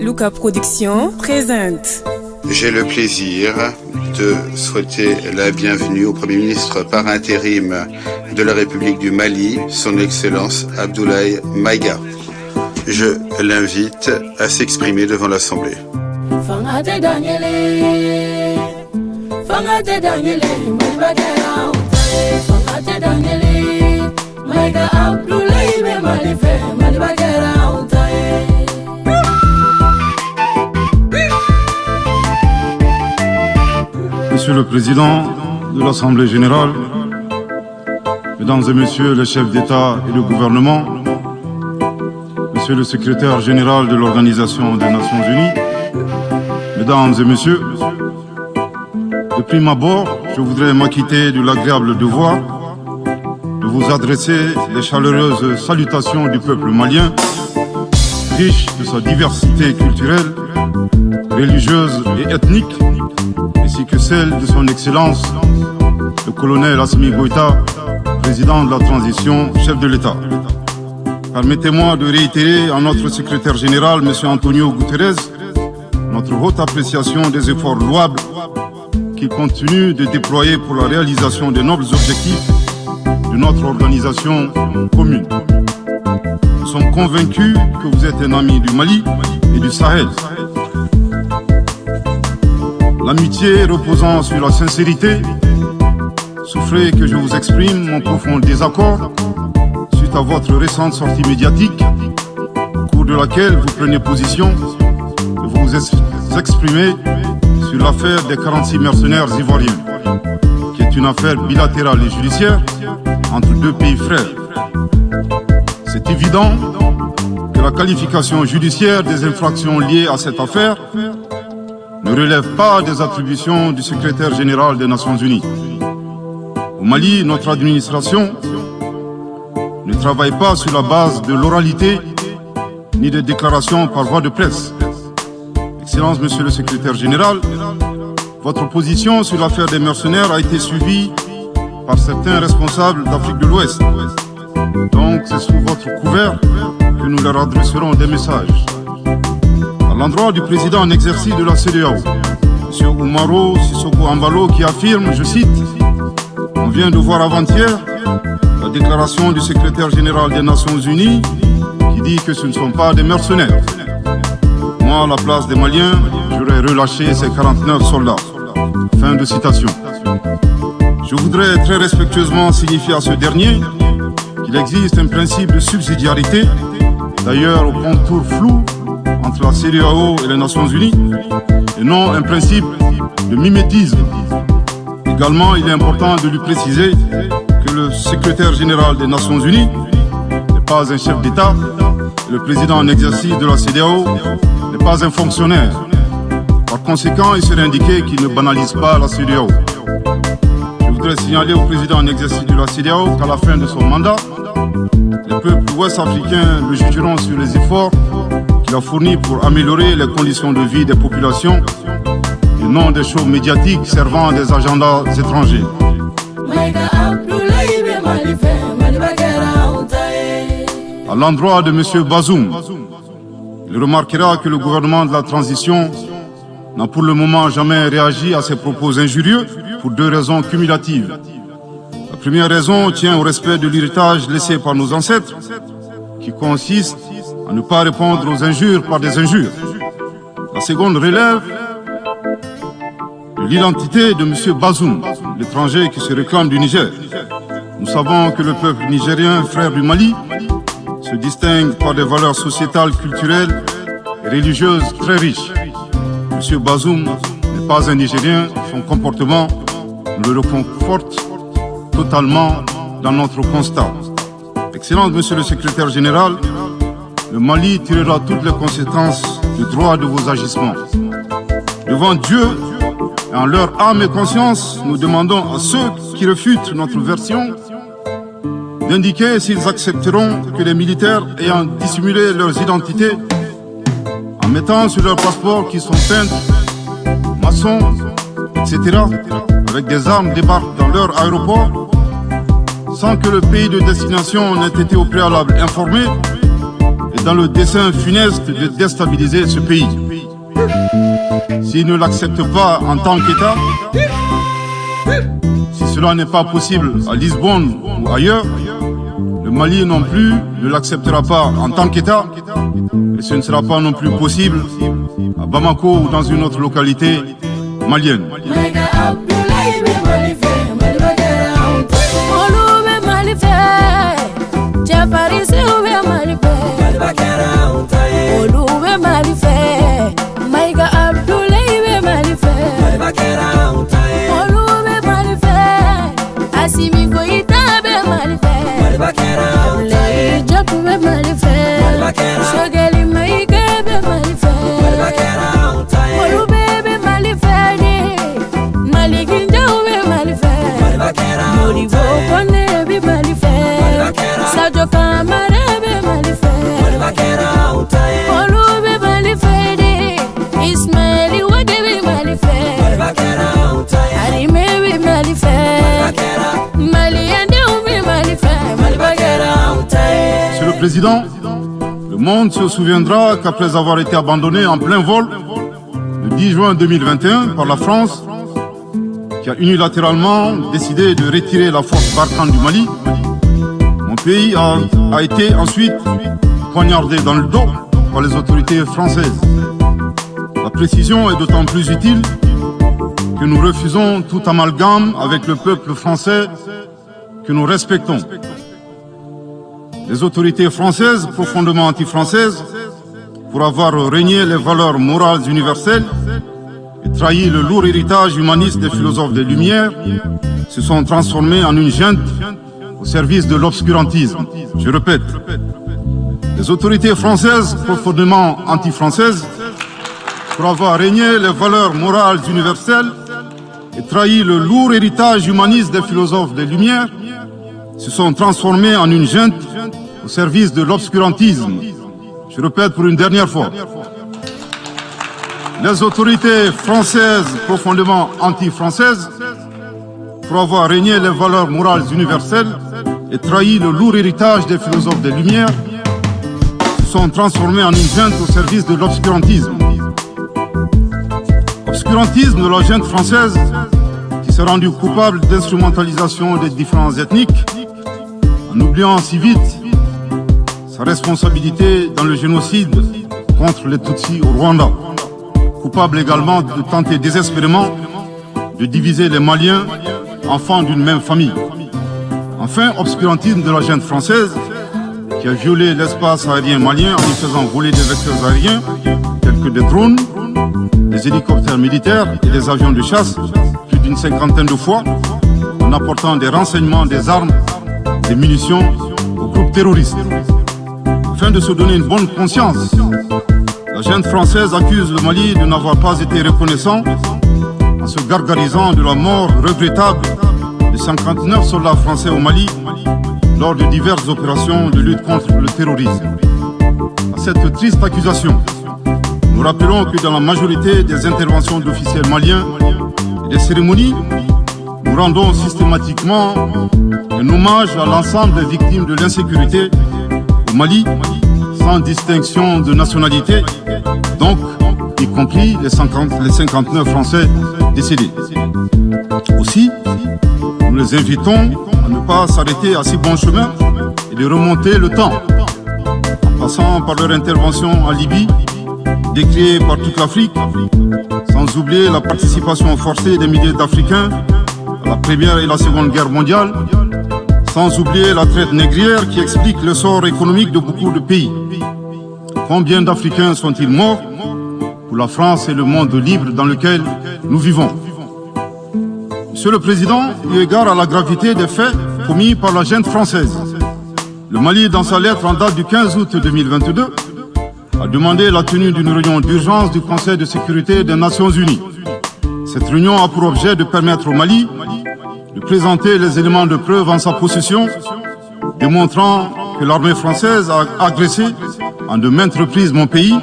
Luca Productions présente. J'ai le plaisir de souhaiter la bienvenue au Premier ministre par intérim de la République du Mali, son Excellence Abdoulaye Maïga. Je l'invite à s'exprimer devant l'Assemblée. Monsieur le Président de l'Assemblée générale, Mesdames et Messieurs les chefs d'État et de gouvernement, Monsieur le Secrétaire général de l'Organisation des Nations Unies, Mesdames et Messieurs, de prime abord, je voudrais m'acquitter de l'agréable devoir de vous adresser les chaleureuses salutations du peuple malien, riche de sa diversité culturelle, religieuse et ethnique, ainsi que celle de son Excellence, le colonel Assimi Goïta, président de la transition, chef de l'État. Permettez-moi de réitérer à notre secrétaire général, M. Antonio Guterres, notre haute appréciation des efforts louables qu'il continue de déployer pour la réalisation des nobles objectifs de notre organisation commune. Nous sommes convaincus que vous êtes un ami du Mali et du Sahel. L'amitié reposant sur la sincérité, souffrez que je vous exprime mon profond désaccord suite à votre récente sortie médiatique, au cours de laquelle vous prenez position et vous exprimez sur l'affaire des 46 mercenaires ivoiriens, qui est une affaire bilatérale et judiciaire entre deux pays frères. C'est évident que la qualification judiciaire des infractions liées à cette affaire ne relève pas des attributions du secrétaire général des Nations Unies. Au Mali, notre administration ne travaille pas sur la base de l'oralité ni de déclarations par voie de presse. Excellence, Monsieur le secrétaire général, votre position sur l'affaire des mercenaires a été suivie par certains responsables d'Afrique de l'Ouest. Donc, c'est sous votre couvert que nous leur adresserons des messages. À l'endroit du président en exercice de la CEDEAO, M. Oumaro Sissoko Ambalo, qui affirme, je cite, « On vient de voir avant-hier la déclaration du secrétaire général des Nations Unies qui dit que ce ne sont pas des mercenaires. Moi, à la place des Maliens, j'aurais relâché ces 49 soldats. » Fin de citation. Je voudrais très respectueusement signifier à ce dernier qu'il existe un principe de subsidiarité, d'ailleurs au contour flou, entre la CEDEAO et les Nations Unies, et non un principe de mimétisme. Également, il est important de lui préciser que le secrétaire général des Nations Unies n'est pas un chef d'État, et le président en exercice de la CEDEAO n'est pas un fonctionnaire. Par conséquent, il serait indiqué qu'il ne banalise pas la CEDEAO. Je voudrais signaler au président en exercice de la CEDEAO qu'à la fin de son mandat, les peuples ouest-africains le jugeront sur les efforts qu'il a fournis pour améliorer les conditions de vie des populations et non des shows médiatiques servant des agendas étrangers. À l'endroit de M. Bazoum, il remarquera que le gouvernement de la transition n'a pour le moment jamais réagi à ces propos injurieux pour deux raisons cumulatives. La première raison tient au respect de l'héritage laissé par nos ancêtres, qui consiste à ne pas répondre aux injures par des injures. La seconde relève de l'identité de M. Bazoum, l'étranger qui se réclame du Niger. Nous savons que le peuple nigérien, frère du Mali, se distingue par des valeurs sociétales, culturelles et religieuses très riches. M. Bazoum n'est pas un Nigérien, son comportement nous le reconforte totalement dans notre constat. Excellence, Monsieur le secrétaire général, le Mali tirera toutes les conséquences du droit de vos agissements. Devant Dieu et en leur âme et conscience, nous demandons à ceux qui refutent notre version d'indiquer s'ils accepteront que les militaires ayant dissimulé leurs identités en mettant sur leurs passeports qu'ils sont peintres, maçons, etc., avec des armes débarquent dans leur aéroport sans que le pays de destination n'ait été au préalable informé et dans le dessein funeste de déstabiliser ce pays. S'il ne l'accepte pas en tant qu'État, si cela n'est pas possible à Lisbonne ou ailleurs, le Mali non plus ne l'acceptera pas en tant qu'État et ce ne sera pas non plus possible à Bamako ou dans une autre localité malienne. Monsieur le Président, le monde se souviendra qu'après avoir été abandonné en plein vol le 10 juin 2021 par la France, qui a unilatéralement décidé de retirer la force Barkhane du Mali, mon pays a été ensuite poignardé dans le dos par les autorités françaises. La précision est d'autant plus utile que nous refusons tout amalgame avec le peuple français que nous respectons. Les autorités françaises, profondément anti-françaises, pour avoir régné les valeurs morales universelles et trahi le lourd héritage humaniste des philosophes des Lumières, se sont transformées en une junte au service de l'obscurantisme. Je répète, les autorités françaises, profondément anti-françaises, pour avoir régné les valeurs morales universelles et trahi le lourd héritage humaniste des philosophes des Lumières, se sont transformés en une junte au service de l'obscurantisme. Je répète pour une dernière fois. Les autorités françaises, profondément anti-françaises, pour avoir régné les valeurs morales universelles et trahi le lourd héritage des philosophes des Lumières, se sont transformés en une junte au service de l'obscurantisme. Obscurantisme de la junte française qui s'est rendue coupable d'instrumentalisation des différences ethniques, en oubliant si vite sa responsabilité dans le génocide contre les Tutsis au Rwanda. Coupable également de tenter désespérément de diviser les Maliens, enfants d'une même famille. Enfin, obscurantisme de la junte française qui a violé l'espace aérien malien en y faisant voler des vecteurs aériens tels que des drones, des hélicoptères militaires et des avions de chasse plus d'une 50aine de fois, en apportant des renseignements, des armes, des munitions aux groupes terroristes. Afin de se donner une bonne conscience, la junte française accuse le Mali de n'avoir pas été reconnaissant en se gargarisant de la mort regrettable de 59 soldats français au Mali lors de diverses opérations de lutte contre le terrorisme. À cette triste accusation, nous rappelons que dans la majorité des interventions d'officiels maliens et des cérémonies, nous rendons systématiquement un hommage à l'ensemble des victimes de l'insécurité au Mali, sans distinction de nationalité, donc y compris les 59 Français décédés. Aussi, nous les invitons à ne pas s'arrêter à si bon chemin et de remonter le temps, en passant par leur intervention en Libye, décriée par toute l'Afrique, sans oublier la participation forcée des milliers d'Africains à la Première et la Seconde Guerre mondiale, sans oublier la traite négrière qui explique le sort économique de beaucoup de pays. Combien d'Africains sont-ils morts pour la France et le monde libre dans lequel nous vivons? Monsieur le Président, eu égard à la gravité des faits commis par la junte française, le Mali, dans sa lettre en date du 15 août 2022, a demandé la tenue d'une réunion d'urgence du Conseil de sécurité des Nations Unies. Cette réunion a pour objet de permettre au Mali de présenter les éléments de preuve en sa possession, démontrant que l'armée française a agressé en de maintes reprises mon pays,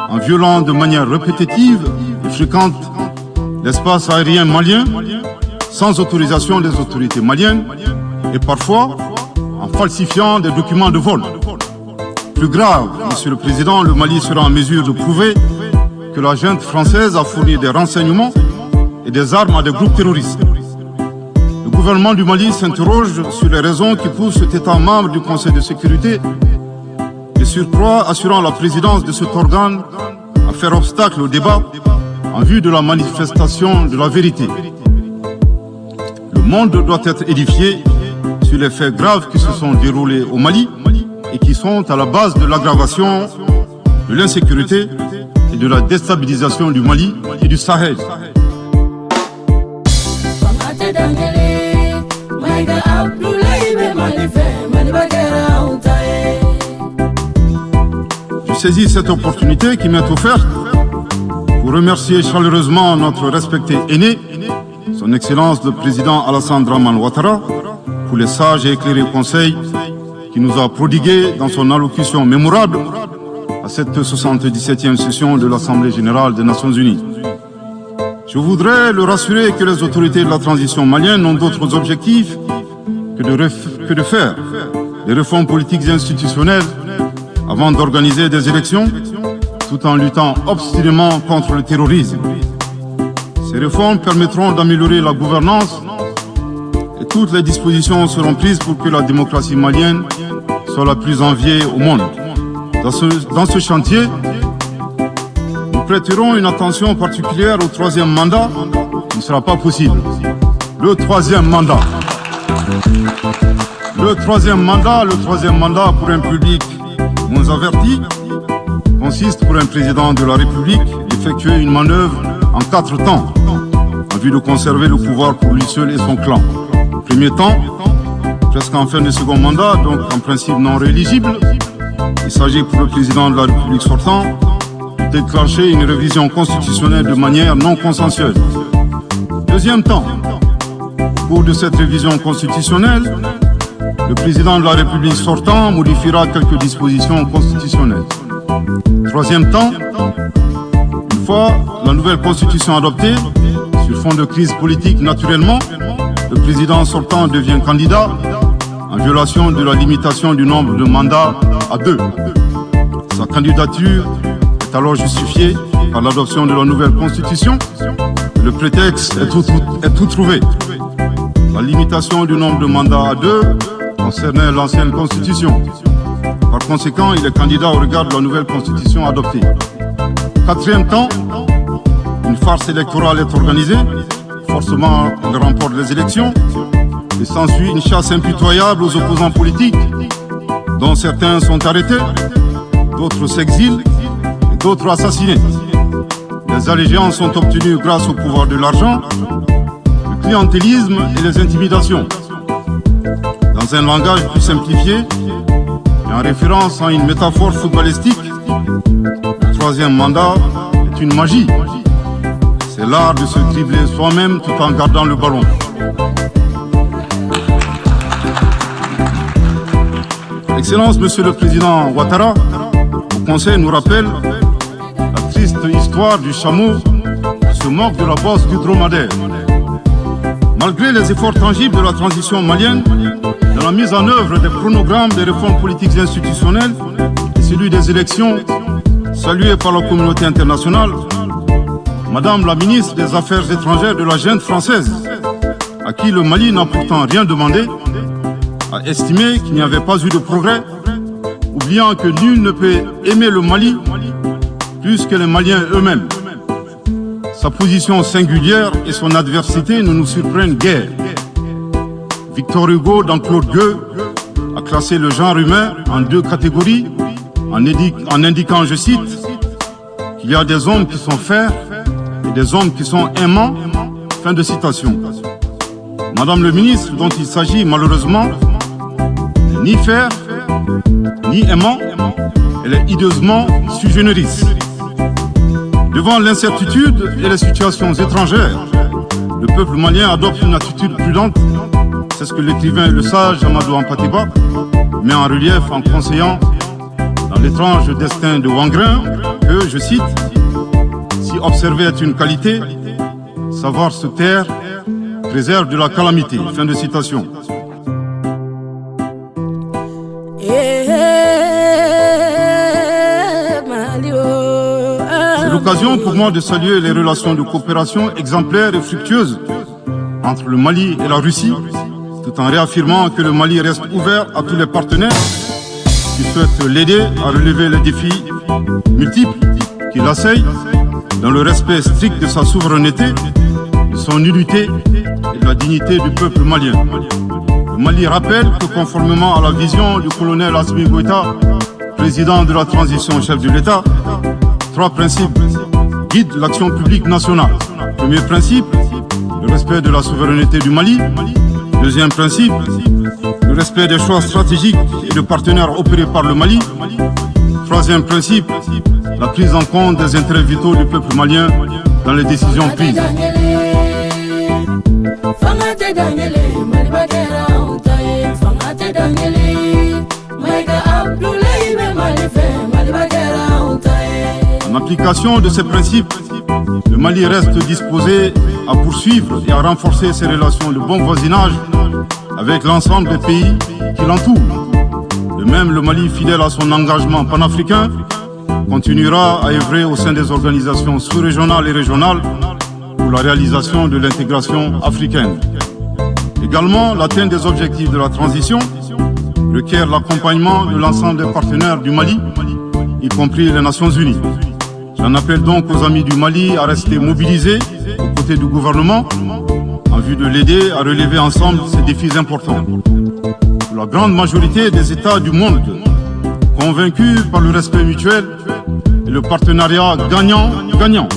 en violant de manière répétitive et fréquente l'espace aérien malien, sans autorisation des autorités maliennes, et parfois en falsifiant des documents de vol. plus grave, Monsieur le Président, le Mali sera en mesure de prouver que la junte française a fourni des renseignements et des armes à des groupes terroristes. Le gouvernement du Mali s'interroge sur les raisons qui poussent cet État membre du Conseil de sécurité, de surcroît assurant la présidence de cet organe, à faire obstacle au débat en vue de la manifestation de la vérité. Le monde doit être édifié sur les faits graves qui se sont déroulés au Mali et qui sont à la base de l'aggravation de l'insécurité et de la déstabilisation du Mali et du Sahel. Je saisis cette opportunité qui m'est offerte pour remercier chaleureusement notre respecté aîné, son Excellence le Président Alassane Dramane Ouattara, pour les sages et éclairés conseils qui nous a prodigués dans son allocution mémorable à cette 77e session de l'Assemblée générale des Nations unies. Je voudrais le rassurer que les autorités de la transition malienne n'ont d'autres objectifs que de faire des réformes politiques et institutionnelles avant d'organiser des élections, tout en luttant obstinément contre le terrorisme. Ces réformes permettront d'améliorer la gouvernance et toutes les dispositions seront prises pour que la démocratie malienne soit la plus enviée au monde. Dans ce chantier, nous prêterons une attention particulière au troisième mandat qui ne sera pas possible. Le troisième mandat pour un public moins averti consiste pour un président de la République d'effectuer une manœuvre en 4 temps en vue de conserver le pouvoir pour lui seul et son clan. Premier temps, presque en fin de second mandat, donc en principe non rééligible, il s'agit pour le président de la République sortant de déclencher une révision constitutionnelle de manière non consensuelle. Deuxième temps, au cours de cette révision constitutionnelle, le président de la République sortant modifiera quelques dispositions constitutionnelles. Troisième temps, une fois la nouvelle constitution adoptée, sur fond de crise politique naturellement, le président sortant devient candidat en violation de la limitation du nombre de mandats à 2. Sa candidature est alors justifiée par l'adoption de la nouvelle constitution. Le prétexte est tout trouvé. La limitation du nombre de mandats à 2 concernait l'ancienne constitution. Par conséquent, il est candidat au regard de la nouvelle constitution adoptée. Quatrième temps, une farce électorale est organisée. Forcément, on remporte les élections. Et s'ensuit une chasse impitoyable aux opposants politiques, dont certains sont arrêtés, d'autres s'exilent et d'autres assassinés. Les allégeances sont obtenues grâce au pouvoir de l'argent, le clientélisme et les intimidations. Dans un langage plus simplifié, et en référence à une métaphore footballistique, le troisième mandat est une magie. C'est l'art de se dribbler soi-même tout en gardant le ballon. Excellence, Monsieur le Président Ouattara, le Conseil nous rappelle la triste histoire du chameau qui se moque de la bosse du dromadaire. Malgré les efforts tangibles de la transition malienne, dans la mise en œuvre des chronogrammes des réformes politiques et institutionnelles et celui des élections, salué par la communauté internationale, Madame la ministre des Affaires étrangères de la junte française, à qui le Mali n'a pourtant rien demandé, a estimé qu'il n'y avait pas eu de progrès, oubliant que nul ne peut aimer le Mali plus que les Maliens eux-mêmes. Sa position singulière et son adversité ne nous surprennent guère. Victor Hugo, dans Claude Gueux, a classé le genre humain en 2 catégories, en indiquant, je cite, qu'il y a des hommes qui sont fers et des hommes qui sont aimants. Fin de citation. Madame le ministre, dont il s'agit malheureusement, ni fer, ni aimant, elle est hideusement sui generis. Devant l'incertitude et les situations étrangères, le peuple malien adopte une attitude prudente. C'est ce que l'écrivain et le sage Amadou Hampâté-Bâ met en relief en conseillant dans l'étrange destin de Wangrin que, je cite, « Si observer est une qualité, savoir se taire préserve de la calamité. » Fin de citation. l'occasion pour moi de saluer les relations de coopération exemplaires et fructueuses entre le Mali et la Russie, tout en réaffirmant que le Mali reste ouvert à tous les partenaires qui souhaitent l'aider à relever les défis multiples qui l'assaillent dans le respect strict de sa souveraineté, de son unité et de la dignité du peuple malien. Le Mali rappelle que conformément à la vision du colonel Assimi Goïta, président de la transition chef de l'État, 3 principes guident l'action publique nationale. Premier principe, le respect de la souveraineté du Mali. Deuxième principe, le respect des choix stratégiques et de partenaires opérés par le Mali. Troisième principe, la prise en compte des intérêts vitaux du peuple malien dans les décisions prises. En application de ces principes, le Mali reste disposé à poursuivre et à renforcer ses relations de bon voisinage avec l'ensemble des pays qui l'entourent. De même, le Mali, fidèle à son engagement panafricain, continuera à œuvrer au sein des organisations sous-régionales et régionales pour la réalisation de l'intégration africaine. Également, l'atteinte des objectifs de la transition requiert l'accompagnement de l'ensemble des partenaires du Mali, y compris les Nations Unies. J'en appelle donc aux amis du Mali à rester mobilisés aux côtés du gouvernement en vue de l'aider à relever ensemble ces défis importants. Pour la grande majorité des États du monde, convaincus par le respect mutuel et le partenariat gagnant-gagnant,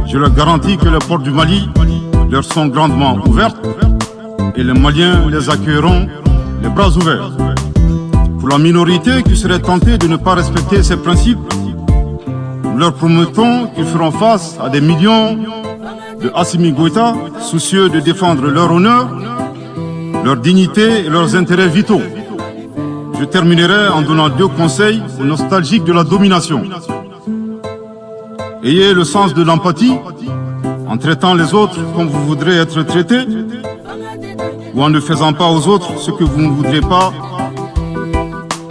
je leur garantis que les portes du Mali leur sont grandement ouvertes et les Maliens les accueilleront les bras ouverts. Pour la minorité qui serait tentée de ne pas respecter ces principes, nous leur promettons qu'ils feront face à des millions de Assimi Goïta soucieux de défendre leur honneur, leur dignité et leurs intérêts vitaux. Je terminerai en donnant 2 conseils aux nostalgiques de la domination. Ayez le sens de l'empathie en traitant les autres comme vous voudrez être traités ou en ne faisant pas aux autres ce que vous ne voudrez pas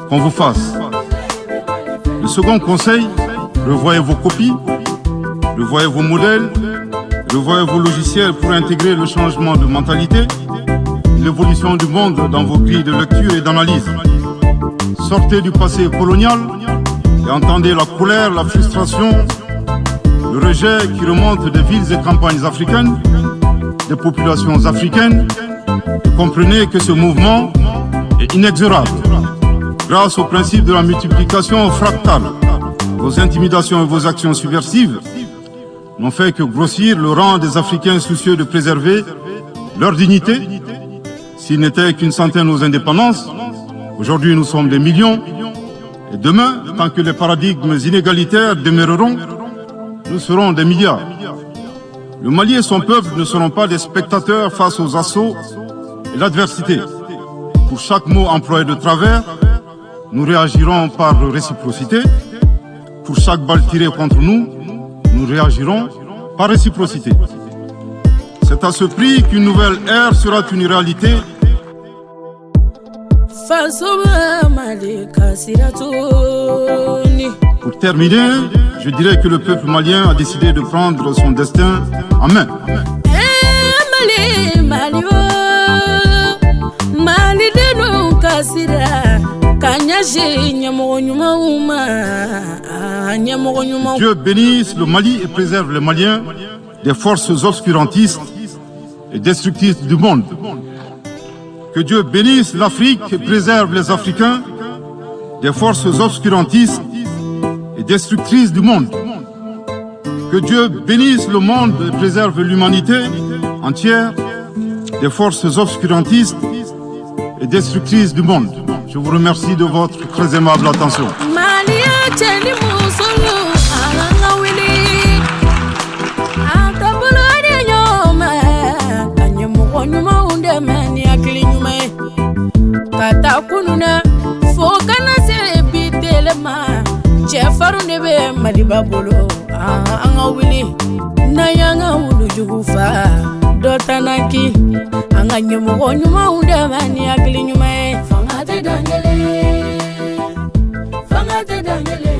qu'on vous fasse. Le second conseil, revoyez vos copies, revoyez vos modèles, revoyez vos logiciels pour intégrer le changement de mentalité, l'évolution du monde dans vos grilles de lecture et d'analyse. Sortez du passé colonial et entendez la colère, la frustration, le rejet qui remonte des villes et campagnes africaines, des populations africaines, et comprenez que ce mouvement est inexorable. Grâce au principe de la multiplication fractale, vos intimidations et vos actions subversives n'ont fait que grossir le rang des Africains soucieux de préserver leur dignité. S'il n'était qu'une centaine aux indépendances, aujourd'hui nous sommes des millions. Et demain, tant que les paradigmes inégalitaires demeureront, nous serons des milliards. Le Mali et son peuple ne seront pas des spectateurs face aux assauts et l'adversité. Pour chaque mot employé de travers, nous réagirons par réciprocité. Pour chaque balle tirée contre nous, nous réagirons par réciprocité. C'est à ce prix qu'une nouvelle ère sera une réalité. Pour terminer, je dirais que le peuple malien a décidé de prendre son destin en main. Dieu bénisse le Mali et préserve les Maliens des forces obscurantistes et destructrices du monde. Que Dieu bénisse l'Afrique et préserve les Africains des forces obscurantistes et destructrices du monde. Que Dieu bénisse le monde et préserve l'humanité entière des forces obscurantistes et destructrices du monde. Je vous remercie de votre très aimable attention. Fangate dangele